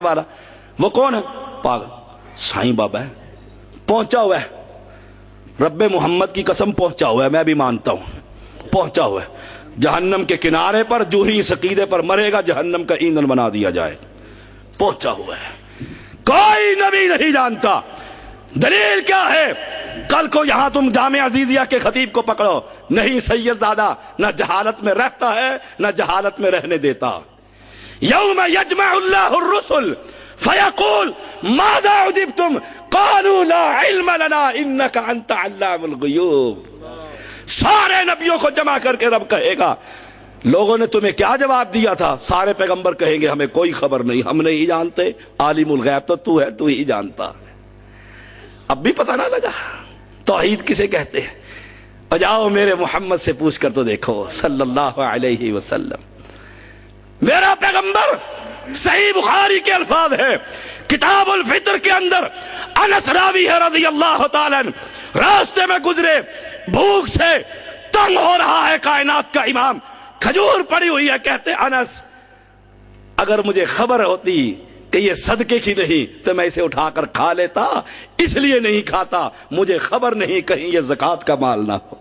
वाला वो कौन है? पागल साईं बाबा है, पहुंचा हुआ है, रब्बे मोहम्मद की कसम पहुंचा हुआ है, मैं भी मानता हूं पहुंचा हुआ है। जहन्नम के किनारे पर जो ही इस अकीदे पर मरेगा जहन्नम का ईंधन बना दिया जाए, पहुंचा हुआ है। कोई नबी नहीं जानता। दलील क्या है? कल को यहां तुम जामे अजीजिया के खतीब को पकड़ो, नहीं सैयदजादा न जहालत में रहता है न जहालत में रहने देता। यौम यजमउल्लाहु रुसुल फयक़ूल माज़ा उजिब्तुम क़ालू ला इल्म लना इन्नका अंत अल्लामुल ग़ुयूब। सारे नबियों को जमा करके रब कहेगा लोगों ने तुम्हें क्या जवाब दिया था? सारे पैगंबर कहेंगे हमें कोई खबर नहीं, हम नहीं जानते, आलिमुल गैब तो तू है, तू ही जानता है। अब भी पता ना लगा तौहीद किसे कहते हैं? और जाओ मेरे मोहम्मद से पूछ कर तो देखो सल्लल्लाहु अलैहि वसल्लम। मेरा पैगंबर सही बुखारी के अल्फाज है, किताबुल फितर के अंदर अनस रावी है रज़ी अल्लाह ताला अन्हु, रास्ते में गुजरे, भूख से तंग हो रहा है कायनात का इमाम, खजूर पड़ी हुई है, कहते अनस अगर मुझे खबर होती कि ये सदके की नहीं तो मैं इसे उठाकर खा लेता, इसलिए नहीं खाता, मुझे खबर नहीं कहीं ये ज़कात का माल ना हो।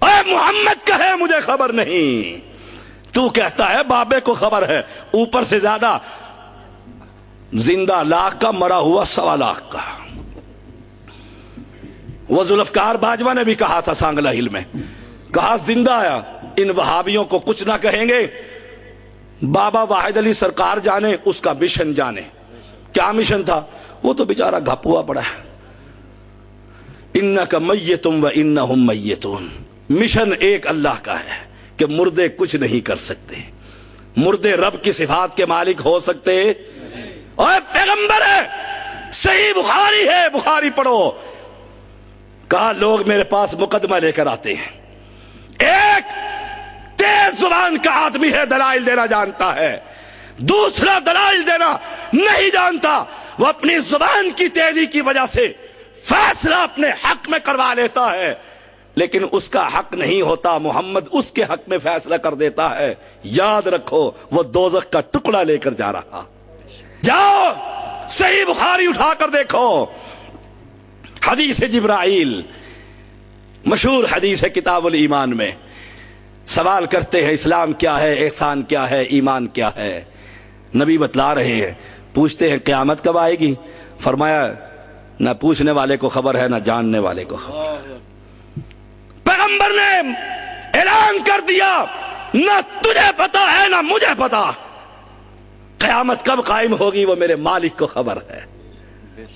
ओए मोहम्मद कहे मुझे खबर नहीं, तू कहता है बाबे को खबर है, ऊपर से ज्यादा जिंदा लाख का, मरा हुआ 1.25 लाख का। वो जुल्फकार बाजवा ने भी कहा था सांगला हिल में, कहा जिंदा आया, इन वहाबियों को कुछ ना कहेंगे, बाबा वाहिद अली सरकार जाने उसका मिशन जाने। क्या मिशन था? वो तो बेचारा घपुआ पड़ा है। इन्नका मय्यतुम व इन्नहुम मय्यतून। मिशन एक अल्लाह का है कि मुर्दे कुछ नहीं कर सकते, मुर्दे रब की सिफात के मालिक हो सकते और पैगंबर है, सही बुखारी है, बुखारी पढ़ो। कहा लोग मेरे पास मुकदमा लेकर आते हैं, एक तेज जुबान का आदमी है, दलाइल देना जानता है, दूसरा दलाइल देना नहीं जानता, वो अपनी जुबान की तेजी की वजह से फैसला अपने हक में करवा लेता है, लेकिन उसका हक नहीं होता, मोहम्मद उसके हक में फैसला कर देता है। याद रखो वो दोज़ख का टुकड़ा लेकर जा रहा। जाओ सही बुखारी उठाकर देखो, हदीस जिब्राइल मशहूर हदीस है किताबुल ईमान में। सवाल करते हैं इस्लाम क्या है, एहसान क्या है, ईमान क्या है? नबी बतला रहे हैं, पूछते हैं क़यामत कब आएगी? फरमाया ना पूछने वाले को खबर है ना जानने वाले को खबर। पैगंबर ने ऐलान कर दिया ना तुझे पता है ना मुझे पता, क़यामत कब कायम होगी वो मेरे मालिक को खबर है,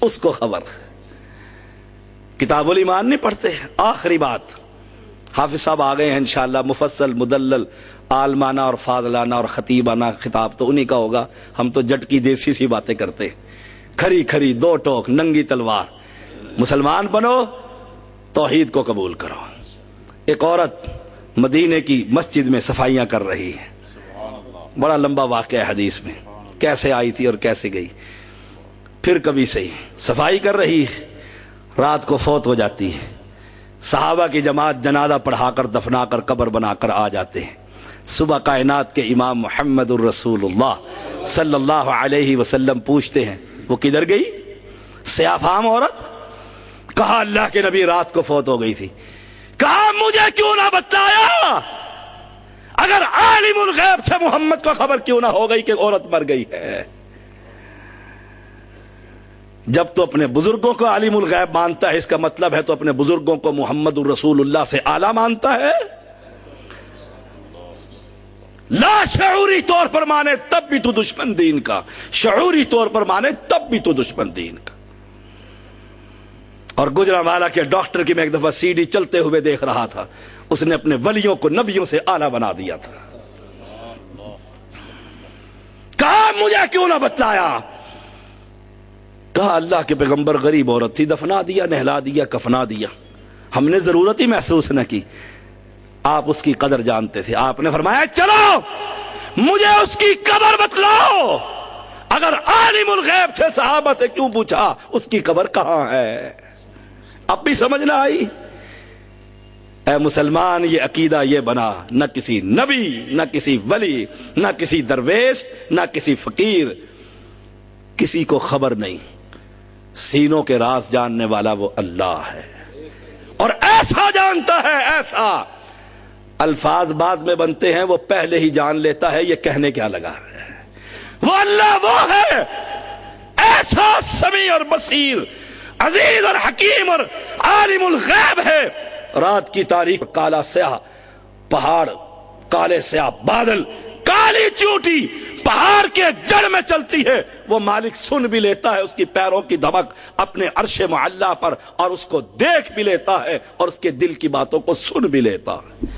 उसको खबर है। किताबुल ईमान नहीं पढ़ते। आखिरी बात, हाफिज साहब आ गए हैं इंशाअल्लाह, मुफस्सल मुदल्लल आलमाना और फाजलाना और खतीबाना खिताब तो उन्हीं का होगा, हम तो जट की देसी सी बातें करते। खरी खरी दो टोक नंगी तलवार, मुसलमान बनो तौहीद को कबूल करो। एक औरत मदीने की मस्जिद में सफाइयां कर रही है, बड़ा लंबा वाक़या है हदीस में, कैसे आई थी और कैसे गई। फिर कभी सही सफाई कर रही है, रात को फौत हो जाती है, सहाबा की जमात जनाजा पढ़ाकर दफनाकर कब्र बनाकर आ जाते हैं। सुबह कायनात के इमाम मुहम्मदुर रसूलुल्लाह सल्लल्लाहु अलैहि वसल्लम पूछते हैं वो किधर गई? सयाफाम औरत। कहा अल्लाह के नबी रात को फौत हो गई थी। कहा मुझे क्यों ना बतलाया? अगर आलिमुल गैब से मोहम्मद को खबर क्यों ना हो गई कि औरत मर गई है? जब तो अपने बुजुर्गों को आलिमुल गैब मानता है, इसका मतलब है तो अपने बुजुर्गों को मुहम्मदुर रसूलुल्लाह से आला मानता है। लाशऊरी तौर पर माने तब भी तो दुश्मन दीन का, शऊरी तौर पर माने तब भी तो दुश्मन दीन का। और गुजरांवाला के डॉक्टर की मैं एक दफा सीडी चलते हुए देख रहा था, उसने अपने वलियों को नबियों से आला बना दिया था। कहा मुझे क्यों ना बतलाया? कहा अल्लाह के पैगंबर गरीब औरत थी, दफना दिया, नहला दिया, कफना दिया, हमने जरूरत ही महसूस न की, आप उसकी कदर जानते थे। आपने फरमाया चलो मुझे उसकी कब्र बतलाओ। अगर आलिमुल गैब थे सहाबा से क्यों पूछा उसकी कब्र कहां है? अब भी समझ ना आई? ऐ मुसलमान ये अकीदा ये बना, न किसी नबी, न किसी वली, न किसी दरवेश, न किसी फकीर, کسی کو خبر نہیں، سینوں کے راز جاننے والا وہ اللہ ہے، اور ایسا جانتا ہے ایسا، الفاظ بعض میں بنتے ہیں وہ پہلے ہی جان لیتا ہے یہ کہنے کیا لگا ہے۔ وہ اللہ وہ ہے ایسا سمیع اور بصیر، عزیز اور حکیم اور عالم الغیب ہے۔ رات کی تاریخ، کالا سیاہ پہاڑ، کالے سیاہ بادل، کالی چوٹی پہاڑ کے جڑ میں چلتی ہے، وہ مالک سن بھی لیتا ہے اس کی پیروں کی دھمک اپنے عرش معلی پر، اور اس کو دیکھ بھی لیتا ہے اور اس کے دل کی باتوں کو سن بھی لیتا ہے۔